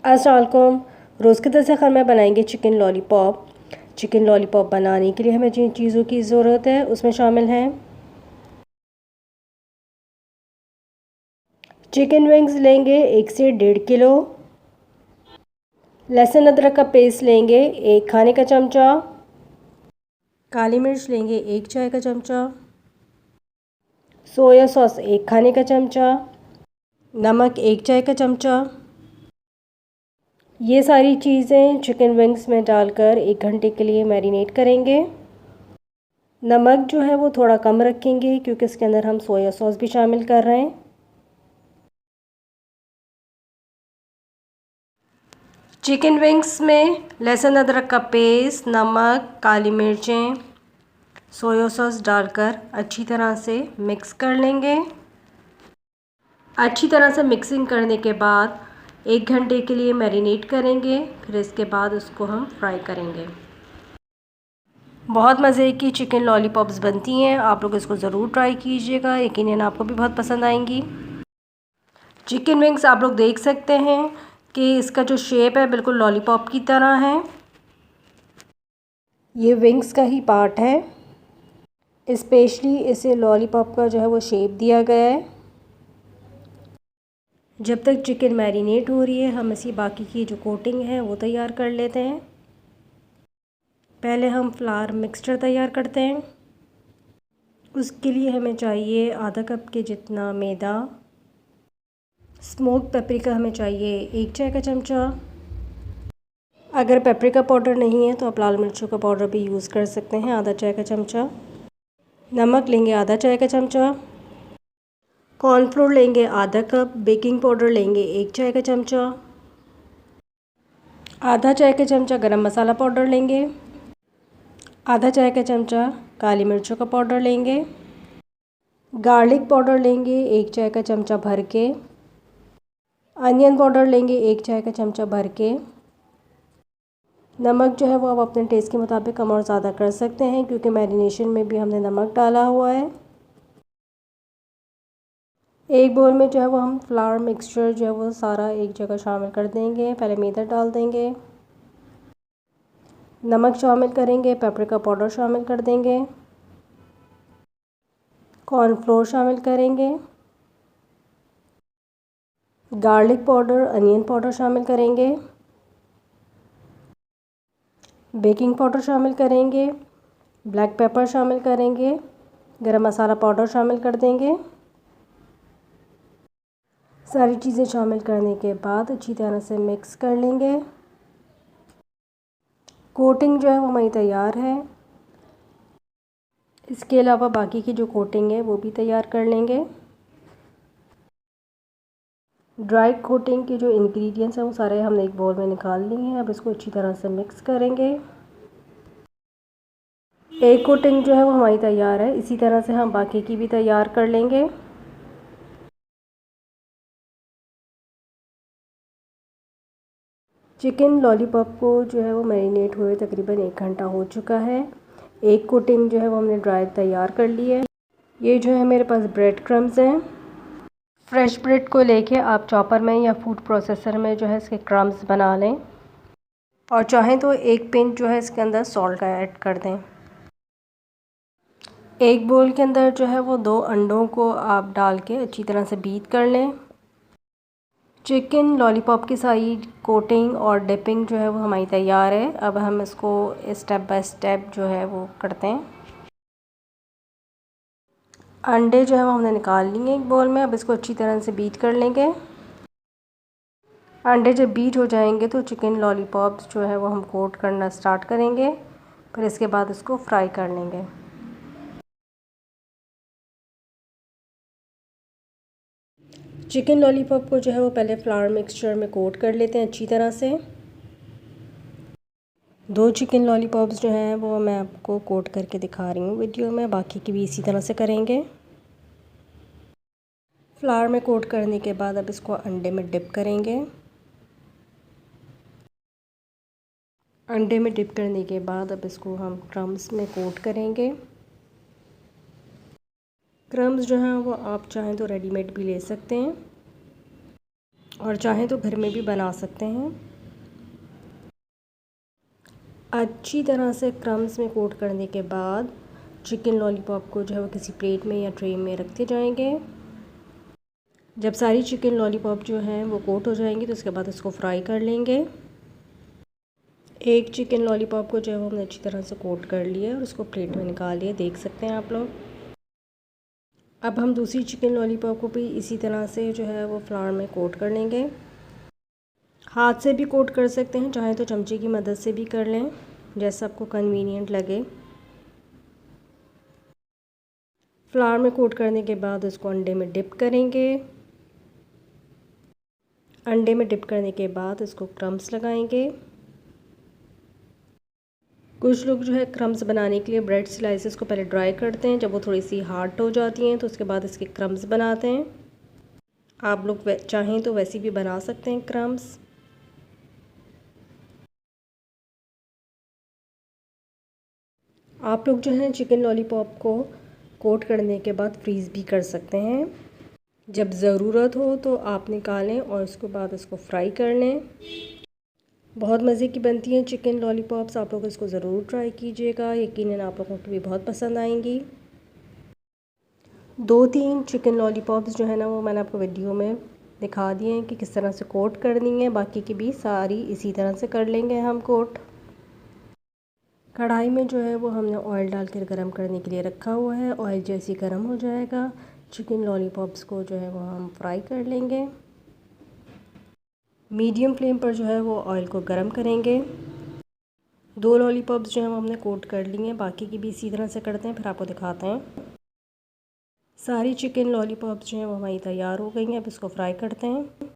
अस्सलाम वालेकुम। रोज़ के दस्तरखान में बनाएंगे चिकन लॉलीपॉप। चिकन लॉलीपॉप बनाने के लिए हमें जिन चीज़ों की ज़रूरत है उसमें शामिल हैं चिकन विंग्स लेंगे 1 से 1.5 किलो, लहसुन अदरक का पेस्ट लेंगे 1 खाने का चमचा, काली मिर्च लेंगे 1 चाय का चमचा, सोया सॉस 1 खाने का चमचा, नमक 1 चाय का चमचा। ये सारी चीज़ें चिकन विंग्स में डालकर 1 घंटे के लिए मैरिनेट करेंगे। नमक जो है वो थोड़ा कम रखेंगे क्योंकि इसके अंदर हम सोया सॉस भी शामिल कर रहे हैं। चिकन विंग्स में लहसुन अदरक का पेस्ट, नमक, काली मिर्चें, सोया सॉस डालकर अच्छी तरह से मिक्स कर लेंगे। अच्छी तरह से मिक्सिंग करने के बाद 1 घंटे के लिए मैरिनेट करेंगे। फिर इसके बाद उसको हम फ्राई करेंगे। बहुत मज़े की चिकन लॉलीपॉप्स बनती हैं, आप लोग इसको ज़रूर ट्राई कीजिएगा, यकीनन आपको भी बहुत पसंद आएंगी। चिकन विंग्स आप लोग देख सकते हैं कि इसका जो शेप है बिल्कुल लॉलीपॉप की तरह है। ये विंग्स का ही पार्ट है, स्पेशली इसे लॉलीपॉप का जो है वो शेप दिया गया है। जब तक चिकन मैरिनेट हो रही है हम इसी बाकी की जो कोटिंग है वो तैयार कर लेते हैं। पहले हम फ्लावर मिक्सचर तैयार करते हैं। उसके लिए हमें चाहिए आधा कप के जितना मैदा, स्मोक पेपरिका हमें चाहिए 1 चाय का चमचा। अगर पेपरिका पाउडर नहीं है तो आप लाल मिर्चों का पाउडर भी यूज़ कर सकते हैं, आधा चाय का चमचा। नमक लेंगे आधा चाय का चमचा। कॉर्नफ्लोर लेंगे आधा कप। बेकिंग पाउडर लेंगे 1 चाय का चमचा। आधा चाय का चमचा गरम मसाला पाउडर लेंगे। आधा चाय का चमचा काली मिर्चों का पाउडर लेंगे। गार्लिक पाउडर लेंगे 1 चाय का चमचा भर के। अनियन पाउडर लेंगे 1 चाय का चमचा भर के। नमक जो है वो आप अपने टेस्ट के मुताबिक कम और ज़्यादा कर सकते हैं क्योंकि मैरिनेशन में भी हमने नमक डाला हुआ है। एक बोल में जो है वो हम फ्लावर मिक्सचर जो है वो सारा एक जगह शामिल कर देंगे। पहले मैदा डाल देंगे, नमक शामिल करेंगे, पेपरिका पाउडर शामिल कर देंगे, कॉर्नफ्लोर शामिल करेंगे, गार्लिक पाउडर, अनियन पाउडर शामिल करेंगे, बेकिंग पाउडर शामिल करेंगे, ब्लैक पेपर शामिल करेंगे, गरम मसाला पाउडर शामिल कर देंगे। सारी चीज़ें शामिल करने के बाद अच्छी तरह से मिक्स कर लेंगे। कोटिंग जो है वो हमारी तैयार है। इसके अलावा बाकी की जो कोटिंग है वो भी तैयार कर लेंगे। ड्राई कोटिंग के जो इंग्रेडिएंट्स हैं वो सारे हमने एक बाउल में निकाल लिए हैं। अब इसको अच्छी तरह से मिक्स करेंगे। एक कोटिंग जो है वो हमारी तैयार है, इसी तरह से हम बाकी की भी तैयार कर लेंगे। चिकन लॉलीपॉप को जो है वो मैरिनेट हुए तकरीबन 1 घंटा हो चुका है। एक कोटिंग जो है वो हमने ड्राई तैयार कर ली है। ये जो है मेरे पास ब्रेड क्रम्स हैं। फ्रेश ब्रेड को लेके आप चॉपर में या फूड प्रोसेसर में जो है इसके क्रम्स बना लें और चाहें तो 1 पिंच जो है इसके अंदर सॉल्ट का ऐड कर दें। एक बोल के अंदर जो है वो 2 अंडों को आप डाल के अच्छी तरह से बीट कर लें। चिकन लॉलीपॉप की सारी कोटिंग और डिपिंग जो है वो हमारी तैयार है। अब हम इसको स्टेप बाय स्टेप जो है वो करते हैं। अंडे जो है वो हमने निकाल लिए एक बोल में। अब इसको अच्छी तरह से बीट कर लेंगे। अंडे जब बीट हो जाएंगे तो चिकन लॉलीपॉप्स जो है वो हम कोट करना स्टार्ट करेंगे। फिर इसके बाद इसको फ्राई कर लेंगे। चिकन लॉलीपॉप को जो है वो पहले फ्लावर मिक्सचर में कोट कर लेते हैं अच्छी तरह से। 2 चिकन लॉलीपॉप्स जो हैं वो मैं आपको कोट करके दिखा रही हूँ वीडियो में, बाकी की भी इसी तरह से करेंगे। फ्लावर में कोट करने के बाद अब इसको अंडे में डिप करेंगे। अंडे में डिप करने के बाद अब इसको हम क्रम्स में कोट करेंगे। क्रम्स जो हैं वो आप चाहें तो रेडीमेड भी ले सकते हैं। और चाहें तो घर में भी बना सकते हैं। अच्छी तरह से क्रम्स में कोट करने के बाद चिकन लॉलीपॉप को जो है वो किसी प्लेट में या ट्रे में रखते जाएंगे। जब सारी चिकन लॉलीपॉप जो हैं वो कोट हो जाएंगी तो उसके बाद उसको फ्राई कर लेंगे। एक चिकन लॉलीपॉप को जो है वो हमने अच्छी तरह से कोट कर लिया और उसको प्लेट में निकाल लिया, देख सकते हैं आप लोग। अब हम दूसरी चिकन लॉलीपॉप को भी इसी तरह से जो है वो फ्लावर में कोट कर लेंगे। हाथ से भी कोट कर सकते हैं, चाहे तो चमचे की मदद से भी कर लें, जैसा आपको कन्वीनियंट लगे। फ्लावर में कोट करने के बाद उसको अंडे में डिप करेंगे। अंडे में डिप करने के बाद इसको क्रम्स लगाएंगे। कुछ लोग जो है क्रम्स बनाने के लिए ब्रेड स्लाइसेस को पहले ड्राई करते हैं, जब वो थोड़ी सी हार्ड हो जाती हैं तो उसके बाद इसके क्रम्स बनाते हैं। आप लोग चाहें तो वैसे भी बना सकते हैं क्रम्स। आप लोग जो है चिकन लॉलीपॉप को कोट करने के बाद फ्रीज़ भी कर सकते हैं। जब ज़रूरत हो तो आप निकालें और उसके बाद इसको फ्राई कर लें। बहुत मज़े की बनती हैं चिकन लॉलीपॉप्स, आप लोग इसको ज़रूर ट्राई कीजिएगा, यकीनन आप लोगों को भी बहुत पसंद आएंगी। 2-3 चिकन लॉलीपॉप्स जो है ना वो मैंने आपको वीडियो में दिखा दिए हैं कि किस तरह से कोट करनी है, बाकी की भी सारी इसी तरह से कर लेंगे हम कोट। कढ़ाई में जो है वो हमने ऑयल डाल कर गर्म करने के लिए रखा हुआ है। ऑयल जैसे गर्म हो जाएगा चिकन लॉलीपॉप्स को जो है वो हम फ्राई कर लेंगे। मीडियम फ्लेम पर जो है वो ऑयल को गर्म करेंगे। 2 लॉलीपॉप्स जो है वो हमने कोट कर लिए हैं, बाकी की भी इसी तरह से करते हैं, फिर आपको दिखाते हैं। सारी चिकन लॉलीपॉप्स जो है वो हमारी तैयार हो गई हैं। अब इसको फ्राई करते हैं।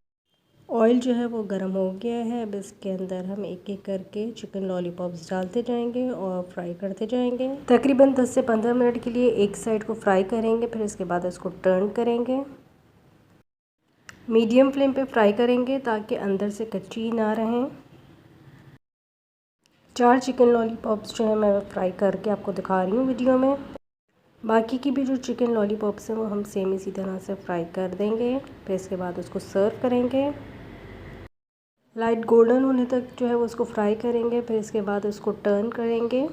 ऑयल जो है वो गर्म हो गया है। अब इसके अंदर हम एक एक करके चिकन लॉलीपॉप्स डालते जाएंगे और फ्राई करते जाएंगे। तकरीबन 10 से 15 मिनट के लिए एक साइड को फ्राई करेंगे, फिर इसके बाद इसको टर्न करेंगे। मीडियम फ्लेम पे फ्राई करेंगे ताकि अंदर से कच्ची ना रहें। 4 चिकन लॉलीपॉप्स जो है मैं फ्राई करके आपको दिखा रही हूँ वीडियो में। बाकी की भी जो चिकन लॉलीपॉप्स हैं वो हम सेम इसी तरह से फ्राई कर देंगे, फिर इसके बाद उसको सर्व करेंगे। लाइट गोल्डन होने तक जो है वो उसको फ्राई करेंगे, फिर इसके बाद उसको टर्न करेंगे।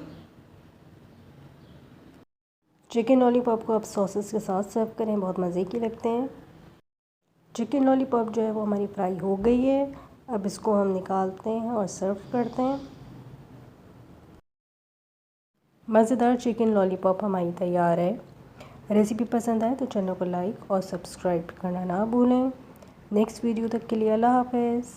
चिकन लॉलीपॉप को आप सॉसेस के साथ सर्व करें, बहुत मज़े की लगते हैं। चिकन लॉलीपॉप जो है वो हमारी फ्राई हो गई है। अब इसको हम निकालते हैं और सर्व करते हैं। मज़ेदार चिकन लॉलीपॉप हमारी तैयार है। रेसिपी पसंद आए तो चैनल को लाइक और सब्सक्राइब करना ना भूलें। नेक्स्ट वीडियो तक के लिए अल्लाह हाफ़िज़।